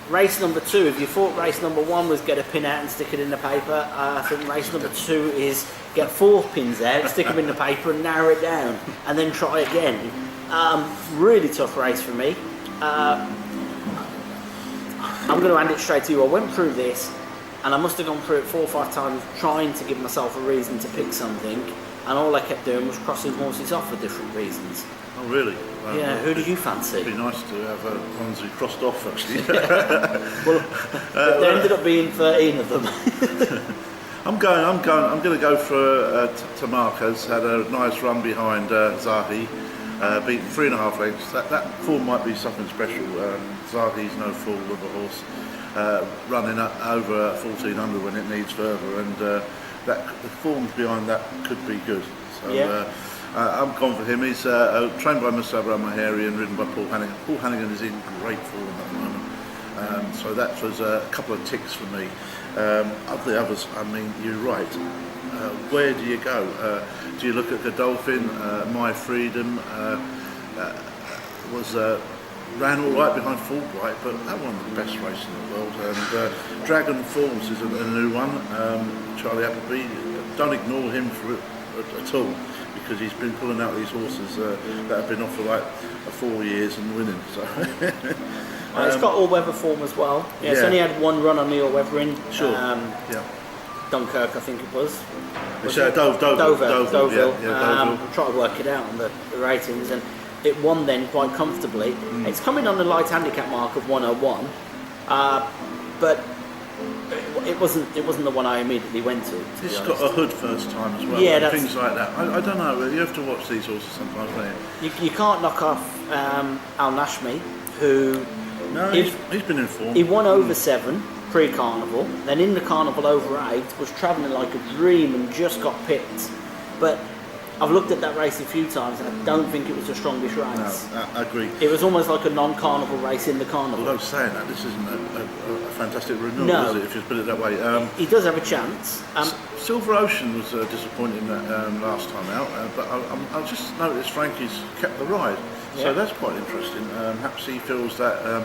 race number 2, if you thought race number 1 was get a pin out and stick it in the paper, I think race number 2 is get 4 pins out, stick them in the paper and narrow it down, and then try again. Really tough race for me. I'm going to hand it straight to you. I went through this, and I must have gone through it 4 or 5 times trying to give myself a reason to pick something, and all I kept doing was crossing horses off for different reasons. Oh, really? Yeah, who did you fancy? It'd be nice to have ones who crossed off, actually. Well, there ended up being 13 of them. I'm going to go for Tamarka's. Had a nice run behind Zahi, beaten 3.5 lengths. That form might be something special. Zahi's no fool with a horse, running over 1400 when it needs further, and the forms behind that could be good. So. Yeah. I'm gone for him. He's trained by Mr. Mahari and ridden by Paul Hannigan. Paul Hannigan is in great form at the moment. So that was a couple of ticks for me. Of the others, I mean, you're right. Where do you go? Do you look at Godolphin? My Freedom ran all right behind Fulbright, but that won the best race in the world. And Dragon Falls is a new one. Charlie Appleby, don't ignore him at all, because he's been pulling out these horses that have been off for like 4 years and winning. So It's got all-weather form as well. Yeah, it's only had 1 run on the all-weather in. Sure. Dunkirk, I think it was. Deauville. Deauville. Deauville. Try to work it out on the ratings, and it won then quite comfortably. It's coming on the light handicap mark of 101, but it wasn't the one I immediately went to. It's got a hood first time as well. Yeah, things like that. I don't know. You have to watch these horses sometimes, don't you? You can't knock off Al Nashmi, who. No, he's been in form. He won over 7 pre-carnival, then in the carnival over 8, was travelling like a dream and just got picked. But I've looked at that race a few times and I don't think it was the strongest race. No, I agree. It was almost like a non-carnival race in the carnival. Although saying that, this isn't a fantastic renewal, no. is it, if you put it that way? He does have a chance. Silver Ocean was disappointing last time out, but I just noticed Frankie's kept the ride. So that's quite interesting. Perhaps he feels that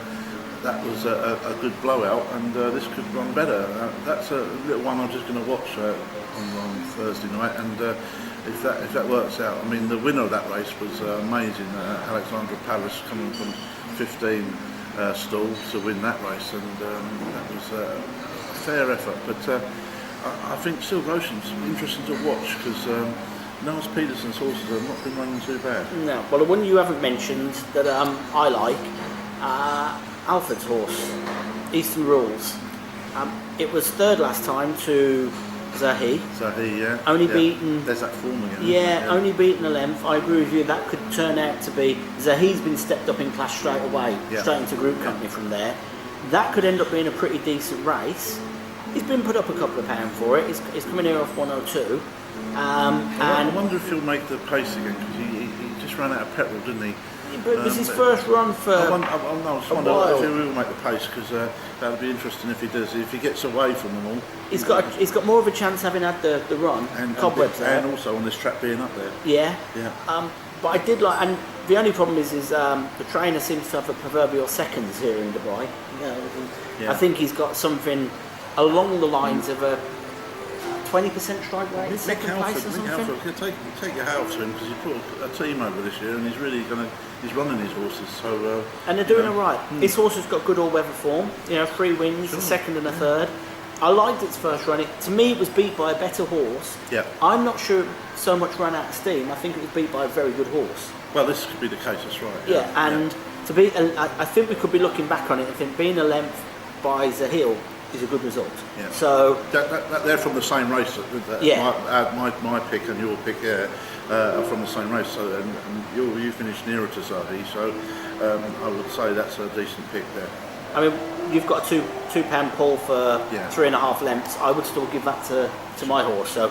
that was a good blowout, and this could run better. That's a little one I'm just going to watch on Thursday night, and if that works out, I mean, the winner of that race was amazing. Alexandra Palace coming from 15 stall to win that race, and that was a fair effort. But I think Silver Ocean's interesting to watch because. Niles Peterson's horses have not been running too bad. No, well, the one you haven't mentioned that I like, Alfred's horse, Eastern Rules. It was 3rd last time to Zahi. Yeah. Only beaten. There's that form again. Yeah, only beaten a length. I agree with you. That could turn out to be. Zahi's been stepped up in class straight away, straight into group company from there. That could end up being a pretty decent race. He's been put up a couple of pounds for it. He's coming here off 102. I wonder if he'll make the pace again, because he just ran out of petrol, didn't he? But it was his first run for I just wonder if he will make the pace, because that would be interesting if he does. If he gets away from them all. He's got more of a chance having had the run, and cobwebs there. And also on this track being up there. Yeah. Yeah. But I did like, and the only problem is the trainer seems to have a proverbial seconds here in Dubai. I think he's got something along the lines of a 20% strike rate, second place or something. Take your hat off to him, because he put a team over this year, and he's really he's running his horses. So and they're doing all right. His horse has got good all-weather form. 3 wins, a second and a third. I liked its first run. To me, it was beat by a better horse. Yeah. I'm not sure it so much ran out of steam. I think it was beat by a very good horse. Well, this could be the case. That's right. Yeah, and to be, I think we could be looking back on it and think being a length by Zahil is a good result. Yeah. So they're from the same race. My pick and your pick are from the same race. So and you finished nearer to Zahi. So I would say that's a decent pick there. I mean, you've got a £2 pull for 3.5 lengths. I would still give that to my horse. So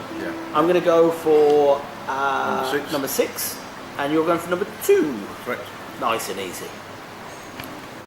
I'm going to go for number 6, and you're going for number 2. Correct. Nice and easy.